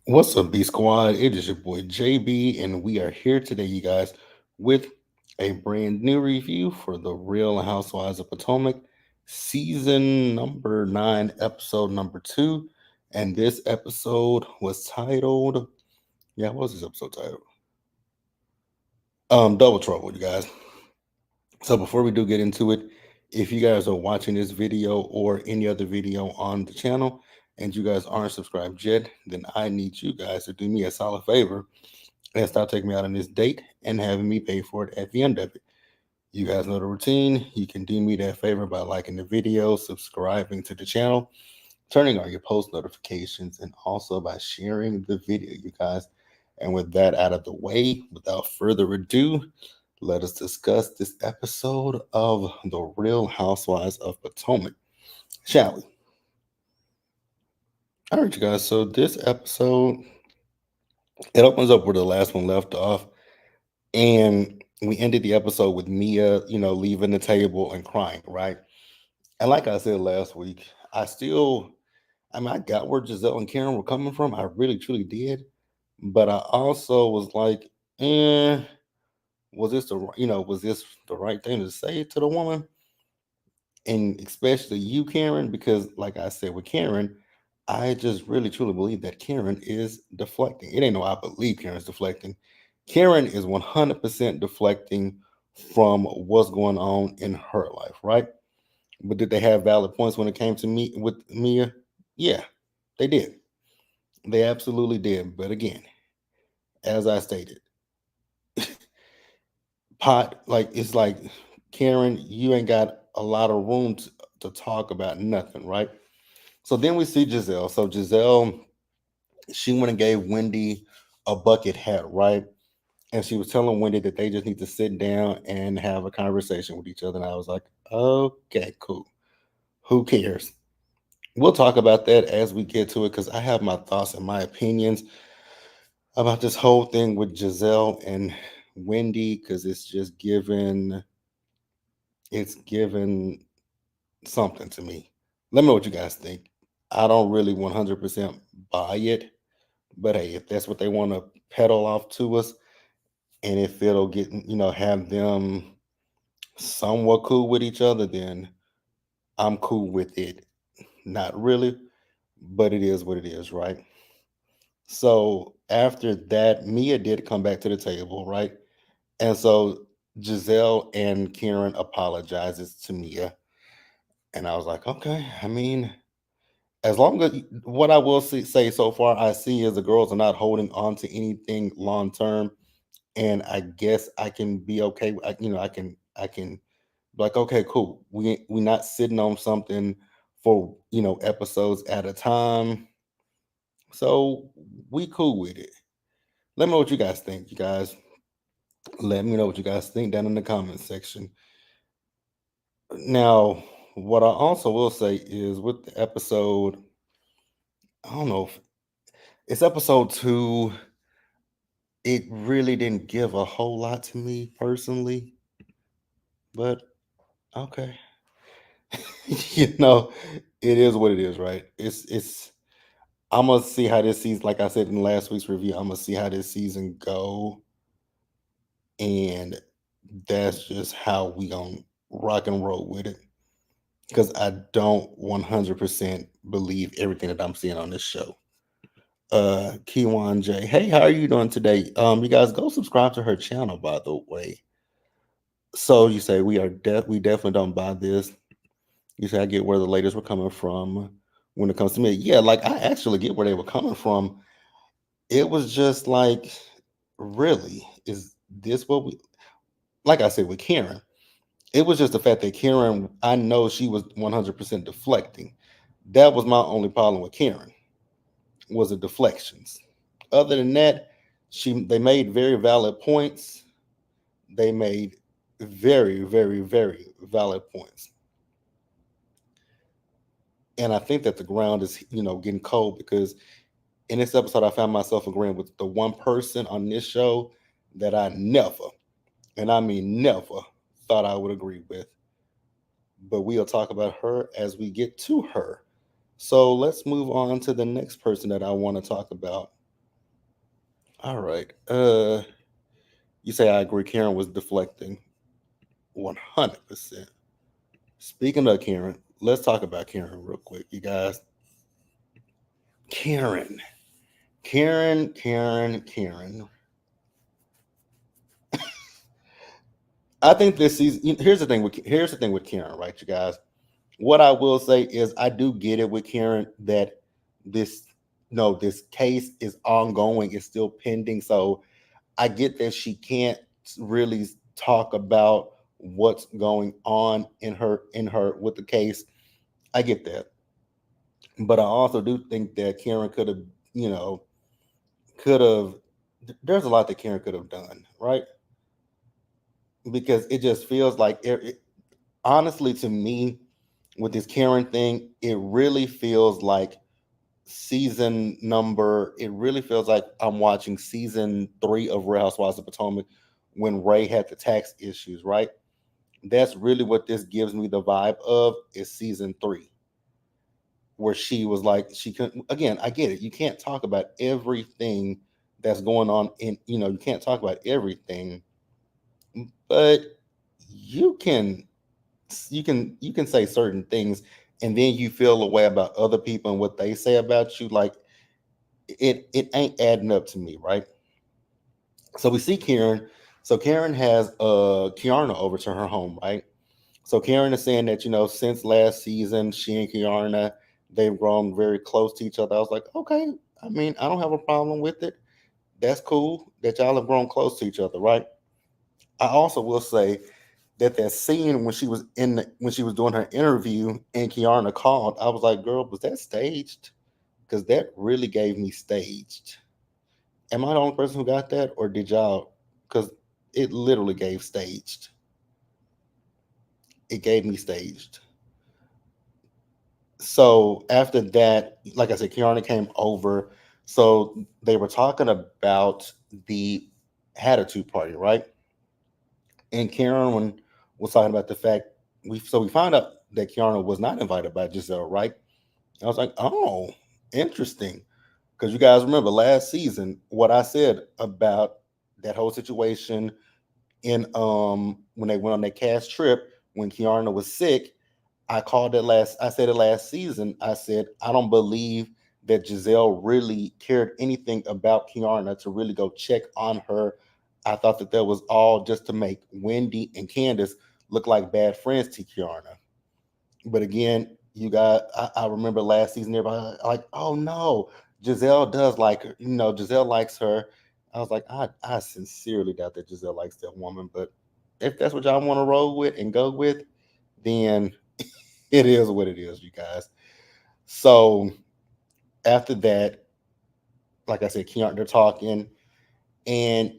What's up, B Squad? It is your boy JB, and we are here today, you guys, with a brand new review for the Real Housewives of Potomac, season number 9, episode number 2. And this episode was titled, what was this episode titled? Double Trouble, you guys. So before we do get into it, if you guys are watching this video or any other video on the channel and you guys aren't subscribed yet, then I need you guys to do me a solid favor and stop taking me out on this date and having me pay for it at the end of it. You guys know the routine. You can do me that favor by liking the video, subscribing to the channel, turning on your post notifications, and also by sharing the video, you guys. And with that out of the way, without further ado, let us discuss this episode of The Real Housewives of Potomac, shall we? All right, you guys. So this episode, it opens up where the last one left off. And we ended the episode with Mia, leaving the table and crying, right? And like I said last week, I got where Giselle and Karen were coming from. I really, truly did. But I also was like, eh, was this the right thing to say to the woman? And especially you, Karen, because like I said with Karen, I just really, truly believe that Karen is deflecting. It ain't no I believe Karen's deflecting. Karen is 100% deflecting from what's going on in her life, right? But did they have valid points when it came to me with Mia? Yeah, they did. They absolutely did. But again, as I stated, it's like Karen, you ain't got a lot of room to talk about nothing, right? So then we see Giselle. So Giselle, she went and gave Wendy a bucket hat, right? And she was telling Wendy that they just need to sit down and have a conversation with each other. And I was like, okay, cool. Who cares? We'll talk about that as we get to it because I have my thoughts and my opinions about this whole thing with Giselle and Wendy because it's given something to me. Let me know what you guys think. I don't really 100% buy it, but hey, if that's what they want to peddle off to us, and if it'll get have them somewhat cool with each other, then I'm cool with it. Not really, but it is what it is, right? So after that, Mia did come back to the table, right? And so Giselle and Karen apologizes to Mia, and I was like, okay. I mean, as long as what I will say so far, I see is the girls are not holding on to anything long term, and I guess I can be okay. I can be like, okay, cool. We not sitting on something for episodes at a time, so we cool with it. Let me know what you guys think, you guys. Let me know what you guys think down in the comments section. Now, what I also will say is with the episode, I don't know if it's episode 2. It really didn't give a whole lot to me personally, but okay. you know, it is what it is, right? It's I'm gonna see how this season, like I said in last week's review, I'm gonna see how this season go, and that's just how we gonna rock and roll with it. Because I don't 100% believe everything that I'm seeing on this show. Kiwan J, hey, how are you doing today? You guys go subscribe to her channel, by the way. So you say we definitely don't buy this. You say I get where the ladies were coming from when it comes to me. Yeah, like I actually get where they were coming from. It was just like, really, is this what we like I said with Karen? It was just the fact that Karen, I know she was 100% deflecting. That was my only problem with Karen, was the deflections. Other than that, they made very valid points. They made very, very, very valid points. And I think that the ground is, getting cold because in this episode, I found myself agreeing with the one person on this show that I never, and I mean never, thought I would agree with. But we'll talk about her as we get to her. So let's move on to the next person that I want to talk about. All right. You say I agree. Karen was deflecting 100%. Speaking of Karen, let's talk about Karen real quick, you guys. Karen, Karen. I think this season. Here's the thing with Karen, right, you guys. What I will say is I do get it with Karen that this no this case is ongoing, it's still pending. So I get that she can't really talk about what's going on in her with the case. I get that. But I also do think that Karen could have, you know, could have there's a lot that Karen could have done, right? Because it just feels like honestly to me with this Karen thing, it really feels like it really feels like I'm watching season 3 of Real Housewives of Potomac when Ray had the tax issues, right? That's really what this gives me the vibe of is season 3, where she was like, she couldn't, again, I get it. You can't talk about everything that's going on you can't talk about everything, but you can, you can say certain things and then you feel a way about other people and what they say about you. Like, it ain't adding up to me, right? So we see Karen. So Karen has Kiarna over to her home, right? So Karen is saying that since last season, she and Kiarna, they've grown very close to each other. I was like, okay, I mean, I don't have a problem with it. That's cool that y'all have grown close to each other, right? I also will say that scene when she was doing her interview and Kiarna called, I was like, girl, was that staged? Because that really gave me staged. Am I the only person who got that, or did y'all? Because it literally gave staged. It gave me staged. So after that, like I said, Kiana came over. So they were talking about the Attitude Party, right? And Karen was talking about the fact we found out that Kiana was not invited by Giselle, right? I was like, oh, interesting. Because you guys remember last season what I said about that whole situation in when they went on that cast trip when Kiana was sick. I said it last season. I said, I don't believe that Giselle really cared anything about Kiana to really go check on her. I thought that was all just to make Wendy and Candace look like bad friends to Kiana. But again, I remember last season, everybody like, oh no, Giselle does like her. Giselle likes her. I was like, I sincerely doubt that Giselle likes that woman. But if that's what y'all want to roll with and go with, then it is what it is, you guys. So after that, like I said, they're talking, and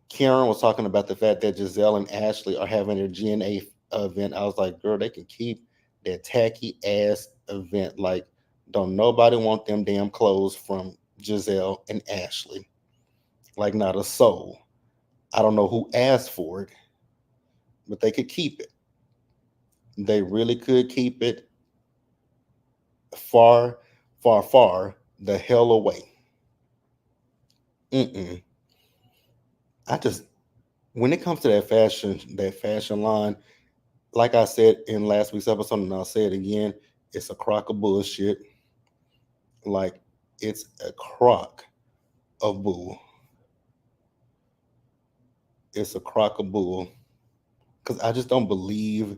Karen was talking about the fact that Giselle and Ashley are having their GNA event. I was like, girl, they can keep that tacky ass event. Like, don't nobody want them damn clothes from Giselle and Ashley. Like, not a soul. I don't know who asked for it, but they could keep it. They really could keep it far, far, far the hell away. Mm-mm. I just when it comes to that fashion line, like I said in last week's episode, and I'll say it again, it's a crock of bullshit. Like, it's a crock of bull. It's a crock of bull. Because I just don't believe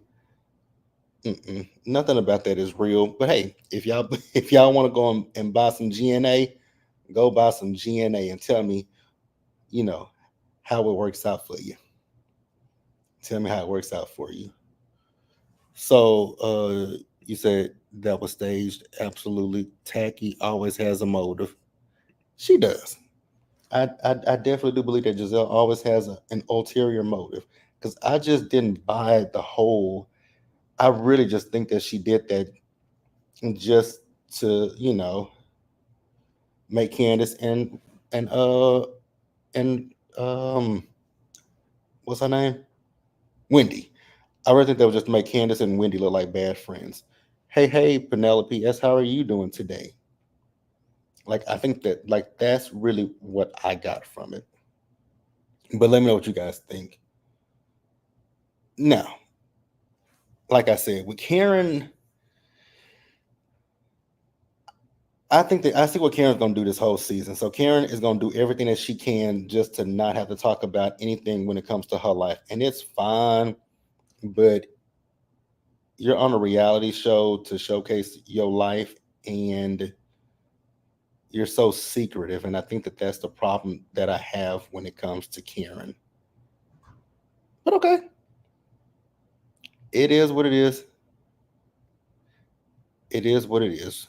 nothing about that is real. But hey, if y'all if y'all want to go and buy some GNA, go buy some GNA and tell me, you know, how it works out for you. Tell me how it works out for you. So you said that was staged. Absolutely. Tacky always has a motive. She does. I definitely do believe that Giselle always has an ulterior motive, because I just didn't buy the whole. I really just think that she did that just to make Candace and and what's her name, Wendy. I really think that was just to make Candace and Wendy look like bad friends. Hey, Penelope S, how are you doing today? Like I think that like that's really what I got from it. But let me know what you guys think. Now, like I said, with Karen, I think that I see what Karen's gonna do this whole season. So Karen is gonna do everything that she can just to not have to talk about anything when it comes to her life. And it's fine, but you're on a reality show to showcase your life and you're so secretive. And I think that that's the problem that I have when it comes to Karen. But okay, it is what it is. It is what it is.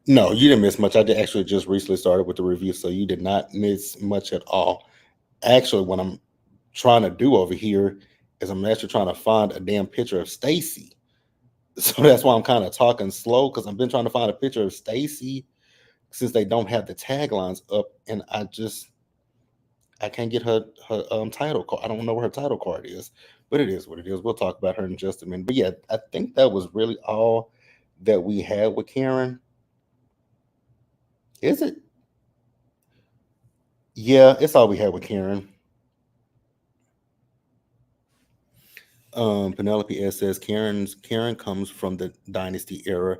No, you didn't miss much. I did actually just recently started with the review, so you did not miss much at all. Actually, what I'm trying to do over here is I'm actually trying to find a damn picture of Stacy. So that's why I'm kind of talking slow because I've been trying to find a picture of Stacy since they don't have the taglines up, and I can't get her title card. I don't know where her title card is, but it is what it is. We'll talk about her in just a minute. But yeah, I think that was really all that we had with Karen. Is it? Yeah, it's all we had with Karen. Penelope S says Karen comes from the dynasty era.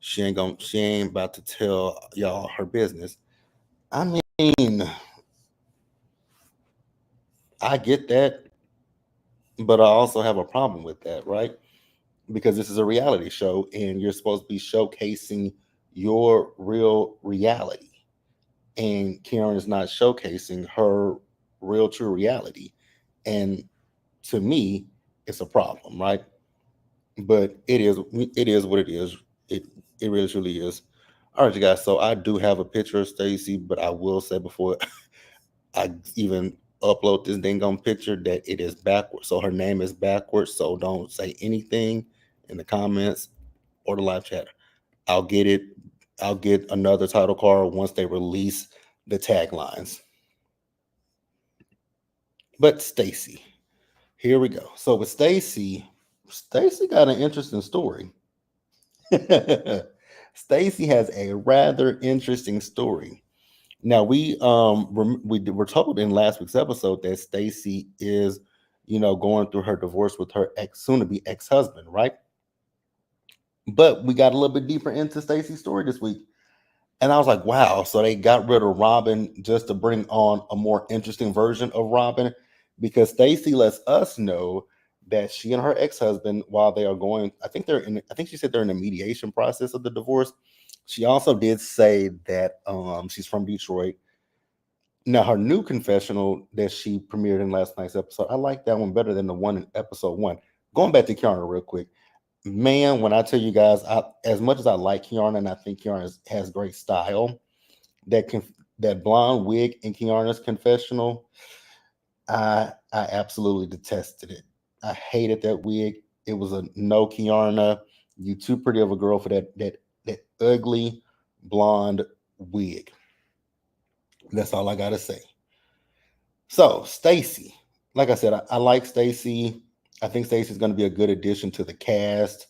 She ain't about to tell y'all her business. I mean, I get that, but I also have a problem with that, right? Because this is a reality show and you're supposed to be showcasing your real reality. And Karen is not showcasing her real true reality. And to me, it's a problem, right? But it is what it is. It it really truly is. All right, you guys. So I do have a picture of Stacy, but I will say before I even upload this dang on picture that it is backwards. So her name is backwards. So don't say anything in the comments or the live chat. I'll get it. I'll get another title card once they release the taglines. But Stacy, here we go. So with Stacy, Stacy got an interesting story. Stacy has a rather interesting story. Now we were told in last week's episode that Stacy is, going through her divorce with her soon to be ex husband, right? But we got a little bit deeper into Stacy's story this week, and I was like, wow. So they got rid of Robin just to bring on a more interesting version of Robin, because Stacy lets us know that she and her ex husband, while they are going, I think she said they're in a mediation process of the divorce. She also did say that she's from Detroit. Now, her new confessional that she premiered in last night's episode, I like that one better than the one in episode one. Going back to Kiana real quick, man, when I tell you guys, as much as I like Kiana and I think Kiana has great style, that blonde wig in Kiana's confessional, I absolutely detested it. I hated that wig. It was a no, Kiana. You too pretty of a girl for that ugly blonde wig. That's all I gotta say. So Stacy, like I said, I like Stacy. I think Stacy's going to be a good addition to the cast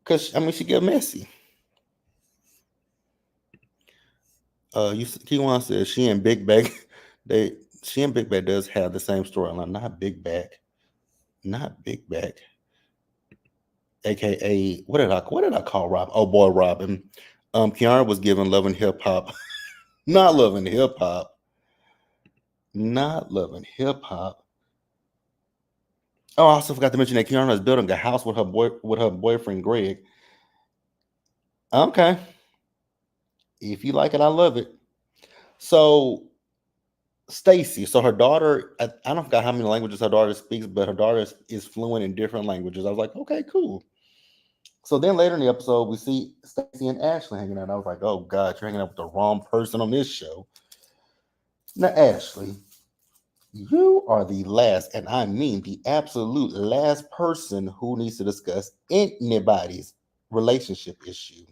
because I mean she get messy. Kiwan says she and Big Bag, they she and Big Bag does have the same storyline. Not Big Bag, aka what did I call Rob? Oh boy, Robin. Kiara was given Love and Hip Hop, not loving hip hop, not loving hip hop. Oh, I also forgot to mention that Kiara is building a house with her boyfriend Greg. Okay, if you like it, I love it. So Stacy, so her daughter, I don't forget how many languages her daughter speaks, but her daughter is fluent in different languages. I was like, okay, cool. So then later in the episode, we see Stacy and Ashley hanging out. I was like, oh God, you're hanging out with the wrong person on this show. Now, Ashley, you are the last, and I mean the absolute last person who needs to discuss anybody's relationship issue.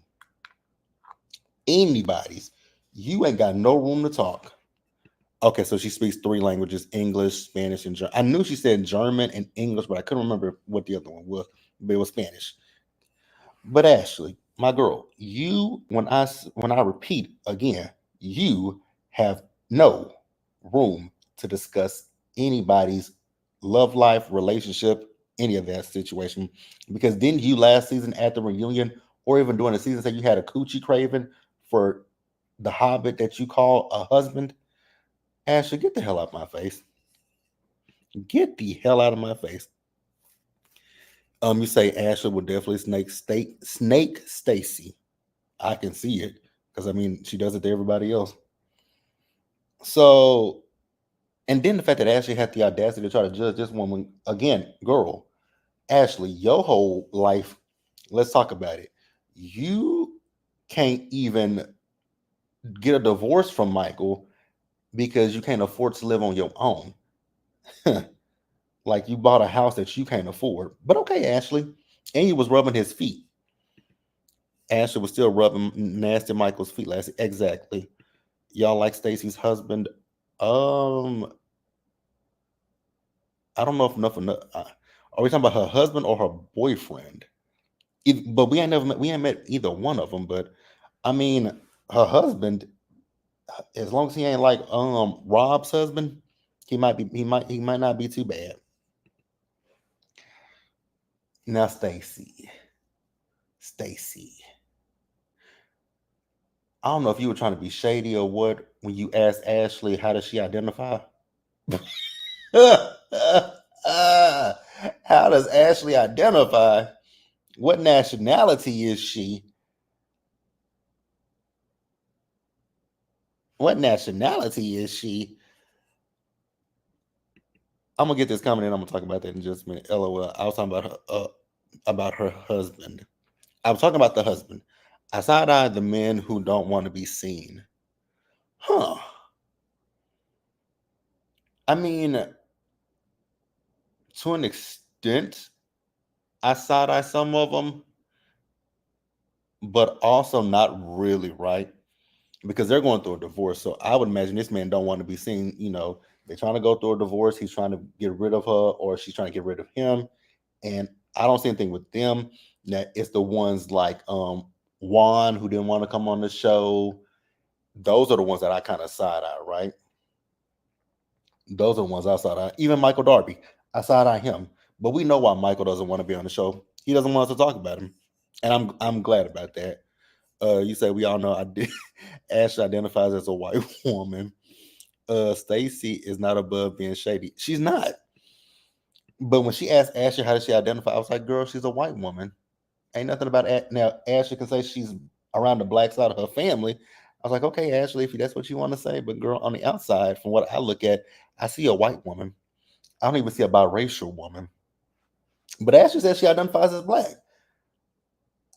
Anybody's. You ain't got no room to talk. Okay, so she speaks three languages: English, Spanish, and German. I knew she said German and English, but I couldn't remember what the other one was. But it was Spanish. But Ashley, My girl, when I repeat again, you have no room to discuss anybody's love life, relationship, any of that situation. Because didn't you last season at the reunion, or even during the season, say you had a coochie craving for the hobbit that you call a husband? Ashley, get the hell out of my face. Get the hell out of my face. You say Ashley would definitely snake Stacy. I can see it because I mean she does it to everybody else. So, and then the fact that Ashley had the audacity to try to judge this woman again, girl, Ashley, your whole life. Let's talk about it. You can't even get a divorce from Michael because you can't afford to live on your own. Like you bought a house that you can't afford. But okay, Ashley, and you was rubbing his feet. Ashley was still rubbing nasty Michael's feet last. Exactly. Y'all like Stacy's husband? Um, I don't know if nothing. Are we talking about her husband or her boyfriend? But we ain't never met. We ain't met either one of them. But I mean, her husband, as long as he ain't like Rob's husband, he might be. He might not be too bad. Now, Stacy. I don't know if you were trying to be shady or what when you asked Ashley how does she identify. How does Ashley identify? What nationality is she? What nationality is she? I'm gonna get this comment in. I'm gonna talk about that in just a minute. LOL. I was talking about her husband. I was talking about the husband. I side eye the men who don't want to be seen. Huh. I mean, to an extent, I side eye some of them, but also not really, right? Because they're going through a divorce. So I would imagine this man don't want to be seen. They're trying to go through a divorce. He's trying to get rid of her, or she's trying to get rid of him. And I don't see anything with them. That it's the ones like Juan who didn't want to come on the show. Those are the ones that I kind of side eye, right? Those are the ones I side eye. Even Michael Darby, I side eye him. But we know why Michael doesn't want to be on the show. He doesn't want us to talk about him, and I'm glad about that. You say we all know I did. Ashley identifies as a white woman. Stacy is not above being shady. She's not. But when she asked Ashley how does she identify, I was like, girl, she's a white woman. Ain't nothing about now. Ashley can say she's around the black side of her family. I was like, okay, Ashley, if that's what you want to say, but girl, on the outside, from what I look at, I see a white woman. I don't even see a biracial woman. But Ashley says she identifies as black.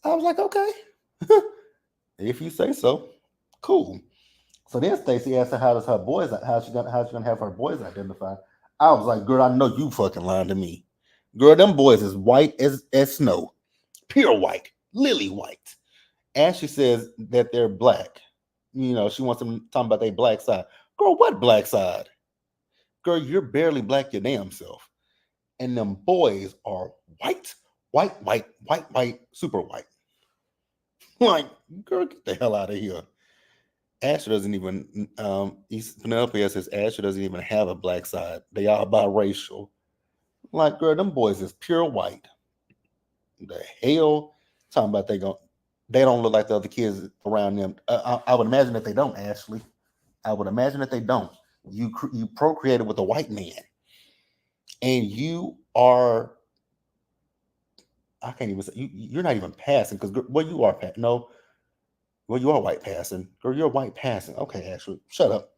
I was like, okay, if you say so, cool. So then Stacy asked her how she gonna have her boys identified. I was like, girl, I know you fucking lying to me. Girl, them boys is white as snow, pure white, lily white. And she says that they're black. She wants them talking about their black side. Girl, what black side? Girl, you're barely black your damn self. And them boys are white, white, super white. Like, girl, get the hell out of here. Asher doesn't even Penelope says Asher doesn't even have a black side. They are biracial. Like, girl, them boys is pure white. The hell? Talking about they don't look like the other kids around them. I would imagine that they don't, Ashley. I would imagine that they don't. You procreated with a white man, and you are. I can't even say you're not even passing because well you are no well you are white passing girl you're white passing okay Ashley shut up.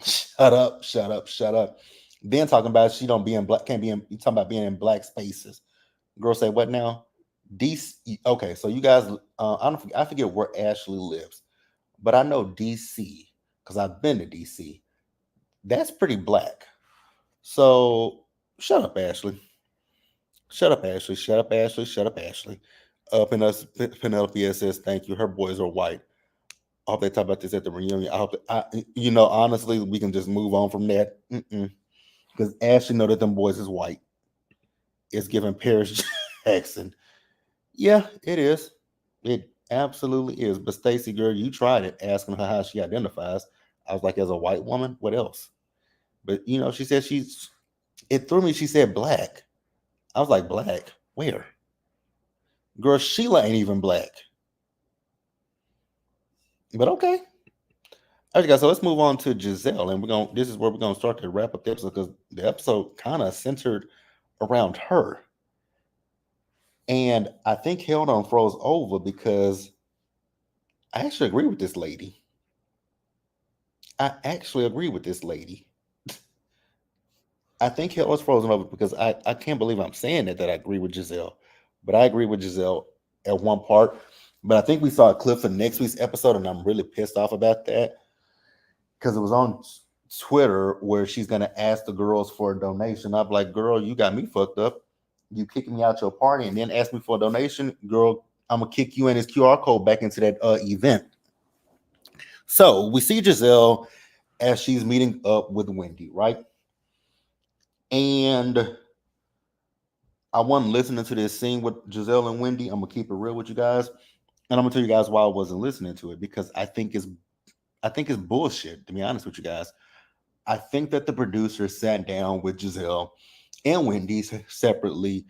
Shut up, shut up, shut up. Then talking about she don't be in black, can't be in, you talking about being in black spaces. Girl say what now? DC. Okay, so you guys, I forget where Ashley lives, but I know DC because I've been to DC. That's pretty black. So shut up, Ashley. Shut up, Ashley. Shut up, Ashley. Shut up, Ashley. Penelope says thank you. Her boys are white. I hope they talk about this at the reunion. I hope honestly, we can just move on from that. Because Ashley know that them boys is white. It's giving Paris Jackson. Yeah, it is. It absolutely is. But Stacey, girl, you tried it, asking her how she identifies. I was like, as a white woman, what else? But she said she's. It threw me. She said black. I was like, black? Where? Girl, Sheila ain't even black. But okay. All right, guys. So let's move on to Giselle, and we're going. This is where we're going to start to wrap up the episode because the episode kind of centered around her, and I think Held on froze over because I actually agree with this lady. I actually agree with this lady. I think Held was frozen over because I can't believe I'm saying that I agree with Giselle, but I agree with Giselle at one part. But I think we saw a clip for next week's episode, and I'm really pissed off about that because it was on Twitter where she's gonna ask the girls for a donation. I'm like, girl, you got me fucked up. You kicking me out your party and then ask me for a donation, girl. I'm gonna kick you and his QR code back into that event. So we see Giselle as she's meeting up with Wendy, right? And I wasn't listening to this scene with Giselle and Wendy. I'm gonna keep it real with you guys, and I'm gonna tell you guys why I wasn't listening to it because I think it's bullshit. To be honest with you guys, I think that the producer sat down with Giselle and Wendy separately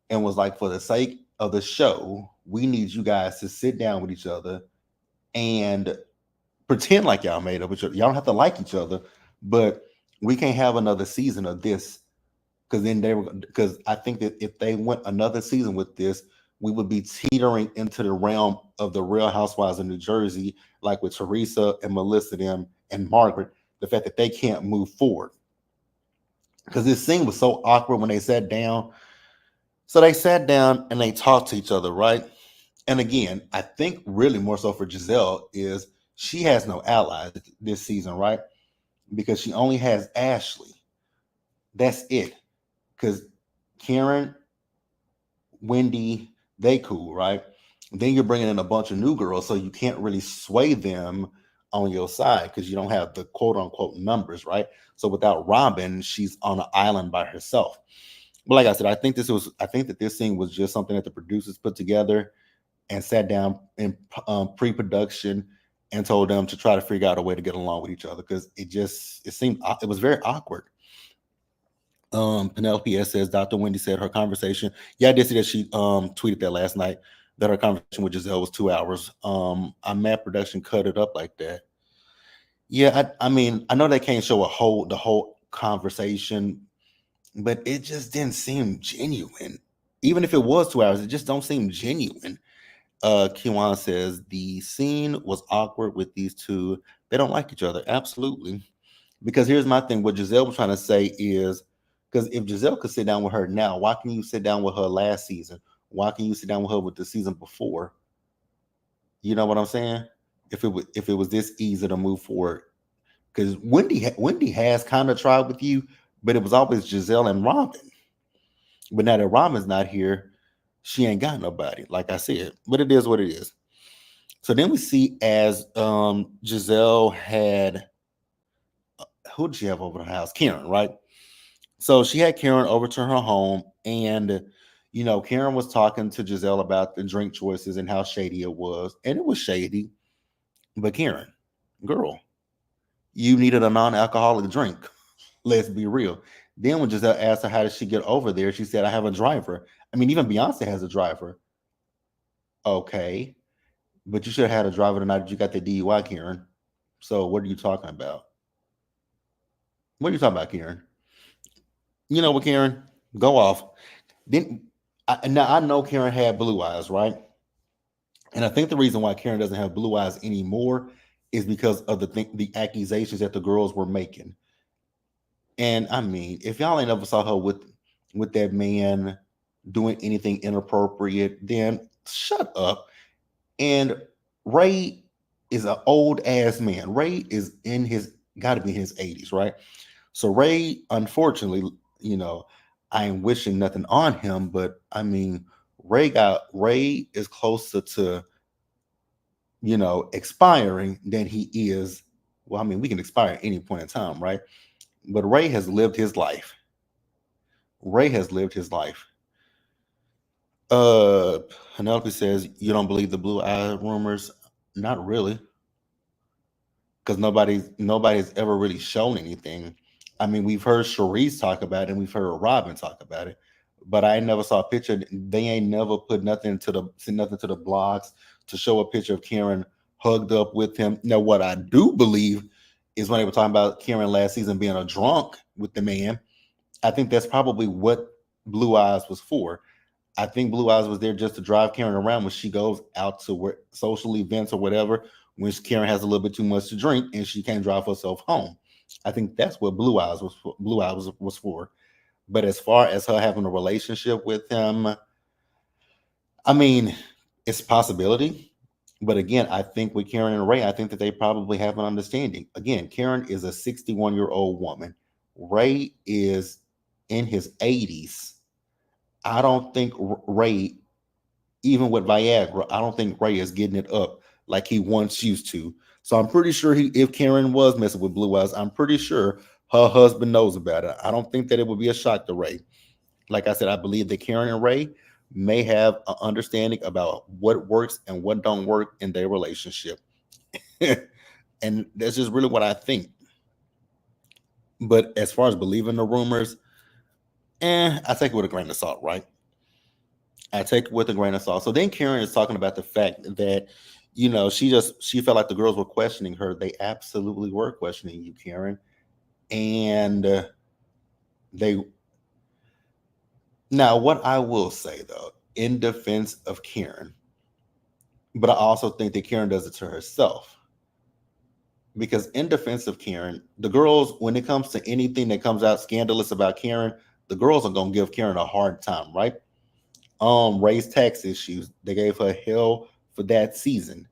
and was like, for the sake of the show, we need you guys to sit down with each other and pretend like y'all made up with each other. Y'all don't have to like each other, but we can't have another season of this because I think that if they went another season with this, we would be teetering into the realm of the Real Housewives of New Jersey, like with Teresa and Melissa them and Margaret. The fact that they can't move forward because this scene was so awkward when they sat down. So they sat down and they talked to each other, right? And again, I think really more so for Giselle is she has no allies this season, right? Because she only has Ashley. That's it. Because Karen, Wendy, they cool, right? Then you're bringing in a bunch of new girls, so you can't really sway them on your side because you don't have the quote unquote numbers, right? So without Robin, she's on an island by herself. But like I said, I think that this scene was just something that the producers put together and sat down in pre-production and told them to try to figure out a way to get along with each other because it was very awkward. Penelope S says Dr. Wendy said her conversation. Yeah, I did see that she tweeted that last night that her conversation with Giselle was 2 hours. I'm mad production cut it up like that. Yeah, I mean I know they can't show the whole conversation, but it just didn't seem genuine. Even if it was 2 hours, it just don't seem genuine. Kiwan says the scene was awkward with these two. They don't like each other. Absolutely. Because here's my thing. What Giselle was trying to say is because if Giselle could sit down with her now, why can you sit down with her last season? Why can you sit down with her with the season before? You know what I'm saying? If it was this easy to move forward, because Wendy has kind of tried with you, but it was always Giselle and Robin. But now that Robin's not here, she ain't got nobody. Like I said, but it is what it is. So then we see as Giselle had who did she have over the house? Karen, right? So she had Karen over to her home, and Karen was talking to Giselle about the drink choices and how shady it was, and it was shady. But Karen, girl, you needed a non-alcoholic drink. Let's be real. Then when Giselle asked her how did she get over there, she said, "I have a driver." I mean, even Beyonce has a driver. Okay, but you should have had a driver the night that you got the DUI, Karen. So what are you talking about? What are you talking about, Karen? You know what, Karen? Go off. Then now I know Karen had blue eyes, right? And I think the reason why Karen doesn't have blue eyes anymore is because of the accusations that the girls were making. And I mean, if y'all ain't ever saw her with that man doing anything inappropriate, then shut up. And Ray is an old ass man. Ray is in his got to be in his 80s, right? So Ray, unfortunately, you know, I ain't wishing nothing on him, but I mean, Ray is closer to expiring than he is. Well, I mean, we can expire at any point in time, right? But Ray has lived his life. Ray has lived his life. Uh, Penelope says, "You don't believe the blue eye rumors?" Not really, because nobody's ever really shown anything. I mean, we've heard Sharice talk about it, and we've heard Robin talk about it, but I never saw a picture. They ain't never put nothing to the sent nothing to the blogs to show a picture of Karen hugged up with him. Now, what I do believe is when they were talking about Karen last season being a drunk with the man, I think that's probably what Blue Eyes was for. I think Blue Eyes was there just to drive Karen around when she goes out to work, social events or whatever, when Karen has a little bit too much to drink and she can't drive herself home. I think that's what Blue Eyes was for, Blue Eyes was for. But as far as her having a relationship with him, I mean, it's a possibility. But again, I think with Karen and Ray, I think that they probably have an understanding. Again, Karen is a 61-year-old woman. Ray is in his 80s. I don't think Ray, even with Viagra, I don't think Ray is getting it up like he once used to. So I'm pretty sure if Karen was messing with Blue Eyes, I'm pretty sure her husband knows about it. I don't think that it would be a shock to Ray. Like I said, I believe that Karen and Ray may have an understanding about what works and what don't work in their relationship. And that's just really what I think. But as far as believing the rumors, I take it with a grain of salt, right? I take it with a grain of salt. So then Karen is talking about the fact that, she felt like the girls were questioning her. They absolutely were questioning you, Karen. And they now what I will say though, in defense of Karen, but I also think that Karen does it to herself. Because in defense of Karen, the girls, when it comes to anything that comes out scandalous about Karen, the girls are gonna give Karen a hard time, right? Raised tax issues. They gave her hell for that season.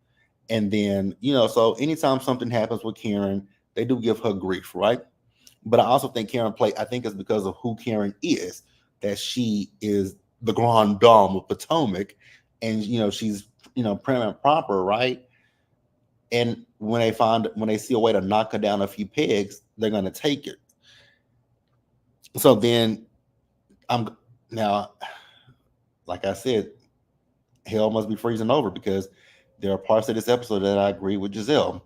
And then, so anytime something happens with Karen, they do give her grief, right? But I also think I think it's because of who Karen is, that she is the grande dame of Potomac. And, she's, prim and proper, right? And when they see a way to knock her down a few pegs, they're going to take it. So then I'm now, like I said, hell must be freezing over because there are parts of this episode that I agree with Giselle.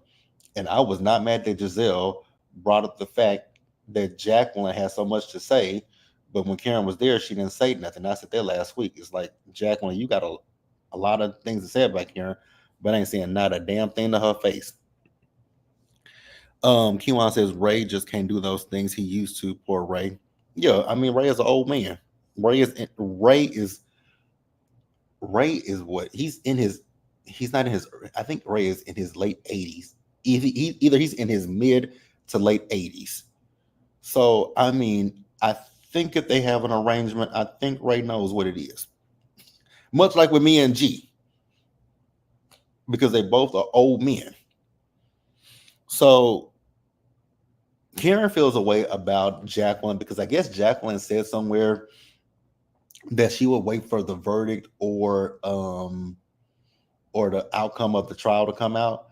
And I was not mad that Giselle brought up the fact that Jacqueline had so much to say, but when Karen was there, she didn't say nothing. I said that last week. It's like, Jacqueline, you got a lot of things to say about Karen, but I ain't saying not a damn thing to her face. Kiwan says Ray just can't do those things he used to. Poor Ray. Yeah, I mean Ray is an old man. Ray is what he's in his. He's not in his. I think Ray is in his late 80s. Either he's in his mid to late 80s. So I mean, I think if they have an arrangement, I think Ray knows what it is. Much like with me and G, because they both are old men. So Karen feels a way about Jacqueline because I guess Jacqueline said somewhere that she would wait for the verdict or the outcome of the trial to come out.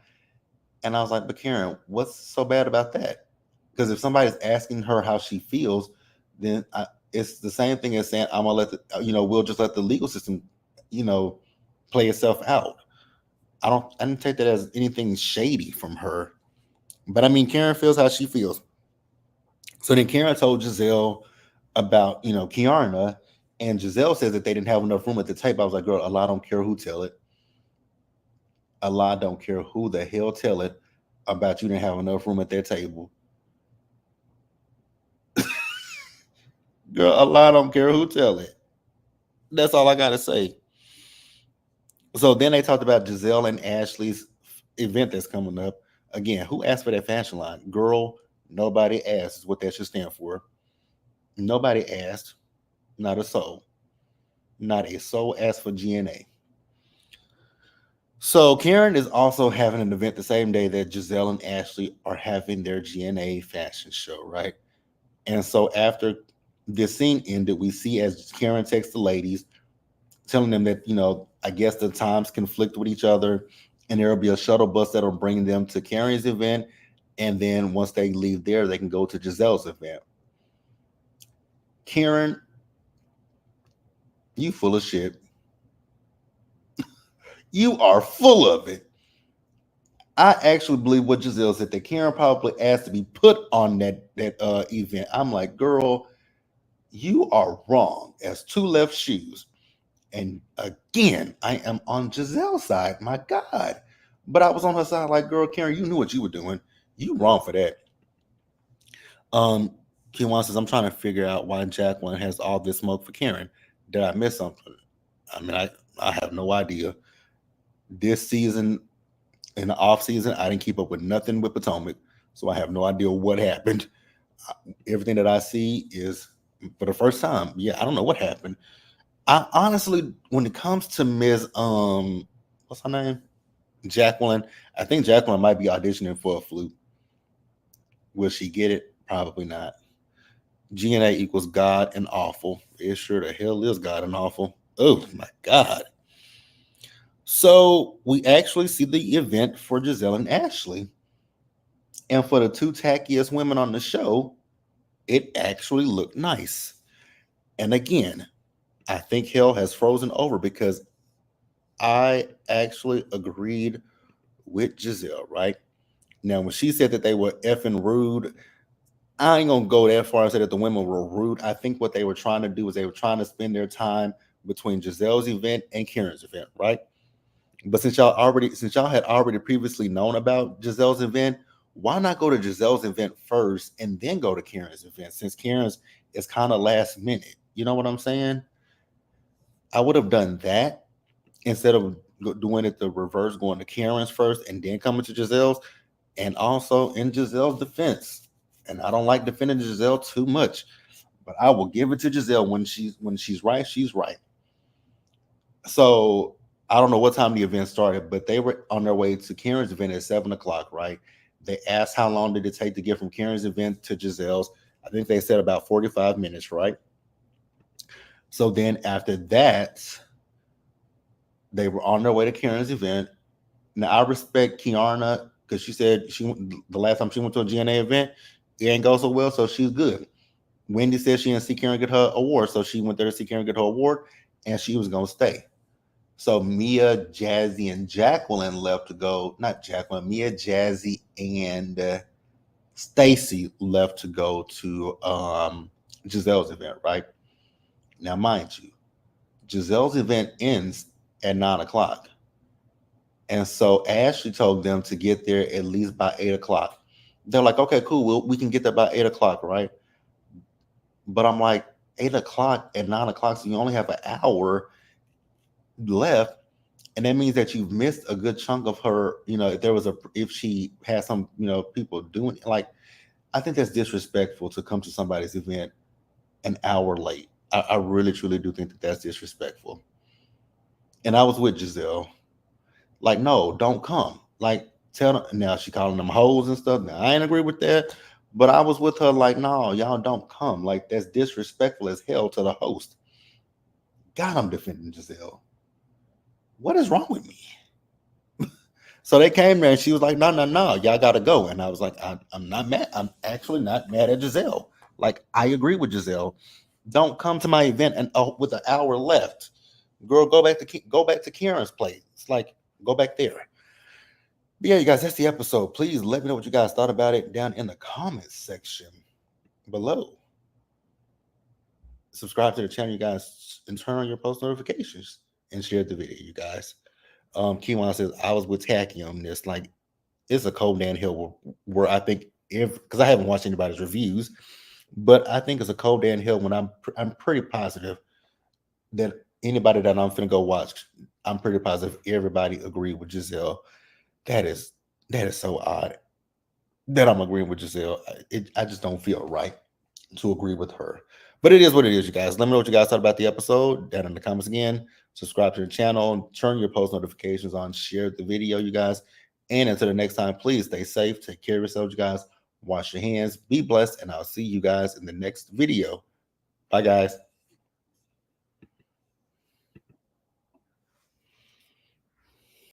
And I was like, but Karen, what's so bad about that? Because if somebody's asking her how she feels, then it's the same thing as saying I'm gonna we'll just let the legal system, you know, play itself out. I didn't take that as anything shady from her. But I mean, Karen feels how she feels. So then Karen told Giselle about, Kiarna, and Giselle says that they didn't have enough room at the table. I was like, girl, Allah don't care who tell it. Allah don't care who the hell tell it about you didn't have enough room at their table. Girl, Allah don't care who tell it. That's all I gotta say. So then they talked about Giselle and Ashley's event that's coming up. Again, who asked for that fashion line? Girl, nobody asked is what that should stand for. Nobody asked, not a soul. Not a soul asked for GNA. So Karen is also having an event the same day that Giselle and Ashley are having their GNA fashion show, right? And so after this scene ended, we see as Karen texts the ladies, telling them that, I guess the times conflict with each other, and there will be a shuttle bus that'll bring them to Karen's event. And then once they leave there, they can go to Giselle's event. Karen, you full of shit. You are full of it. I actually believe what Giselle said that Karen probably asked to be put on that event. I'm like, girl, you are wrong as two left shoes. And again, I am on Giselle's side. My God. But I was on her side like, girl, Karen, you knew what you were doing. You wrong for that. Kiwan says, I'm trying to figure out why Jacqueline has all this smoke for Karen. Did I miss something? I mean, I have no idea. This season, in the off season, I didn't keep up with nothing with Potomac, so I have no idea what happened. Everything that I see is for the first time. Yeah, I don't know what happened. I honestly, when it comes to Ms. What's her name? Jacqueline. I think Jacqueline might be auditioning for a flute. Will she get it? Probably not. GNA equals God and awful. It sure the hell is God and awful. Oh my God. So we actually see the event for Giselle and Ashley. And for the two tackiest women on the show, it actually looked nice. And again, I think hell has frozen over because I actually agreed with Giselle, right? Now, when she said that they were effing rude, I ain't gonna go that far and say that the women were rude. I think what they were trying to do is they were trying to spend their time between Giselle's event and Karen's event, right? But since y'all had already previously known about Giselle's event, why not go to Giselle's event first and then go to Karen's event? Since Karen's is kind of last minute, you know what I'm saying? I would have done that instead of doing it the reverse, going to Karen's first and then coming to Giselle's. And also in Giselle's defense, and I don't like defending Giselle too much, but I will give it to Giselle when she's right, she's right. So I don't know what time the event started, but they were on their way to Karen's event at 7 o'clock, right? They asked how long did it take to get from Karen's event to Giselle's. I think they said about 45 minutes, right? So then after that, they were on their way to Karen's event. Now I respect Kiana because she said the last time she went to a GNA event, it ain't go so well, so she's good. Wendy said she didn't see Karen get her award, so she went there to see Karen get her award, and she was gonna stay. So Mia, Jazzy, and Jacqueline left to go. Not Jacqueline, Mia, Jazzy, and Stacy left to go to Giselle's event. Right now, mind you, Giselle's event ends at 9 o'clock, and so Ashley told them to get there at least by 8 o'clock. They're like, okay, cool, we can get there by 8 o'clock, right? But I'm like, 8 o'clock at 9 o'clock, so you only have an hour left, and that means that you've missed a good chunk of her. If she has some, people doing like, I think that's disrespectful to come to somebody's event an hour late. I really truly do think that that's disrespectful. And I was with Giselle, like, no, don't come. Like, tell them now. She calling them hoes and stuff. Now I ain't agree with that, but I was with her like, no, y'all don't come. Like that's disrespectful as hell to the host. God, I'm defending Giselle. What is wrong with me? So they came there and she was like, no, no, no, y'all got to go. And I was like, I'm not mad. I'm actually not mad at Giselle. Like, I agree with Giselle. Don't come to my event and with an hour left. Girl, go back to Karen's place. It's like, go back there. But yeah, you guys, that's the episode. Please let me know what you guys thought about it down in the comments section below. Subscribe to the channel, you guys, and turn on your post notifications and share the video, you guys. Kiwan says, I was with Tacky on this. Like, it's a cold downhill where I think because I haven't watched anybody's reviews, but I think it's a cold downhill when I'm pretty positive that anybody that I'm finna go watch, I'm pretty positive everybody agreed with Giselle. That is so odd that I'm agreeing with Giselle. I just don't feel right to agree with her. But it is what it is, you guys. Let me know what you guys thought about the episode down in the comments again. Subscribe to the channel, turn your post notifications on, share the video, you guys. And until the next time, please stay safe, take care of yourselves, you guys. Wash your hands, be blessed, and I'll see you guys in the next video. Bye, guys.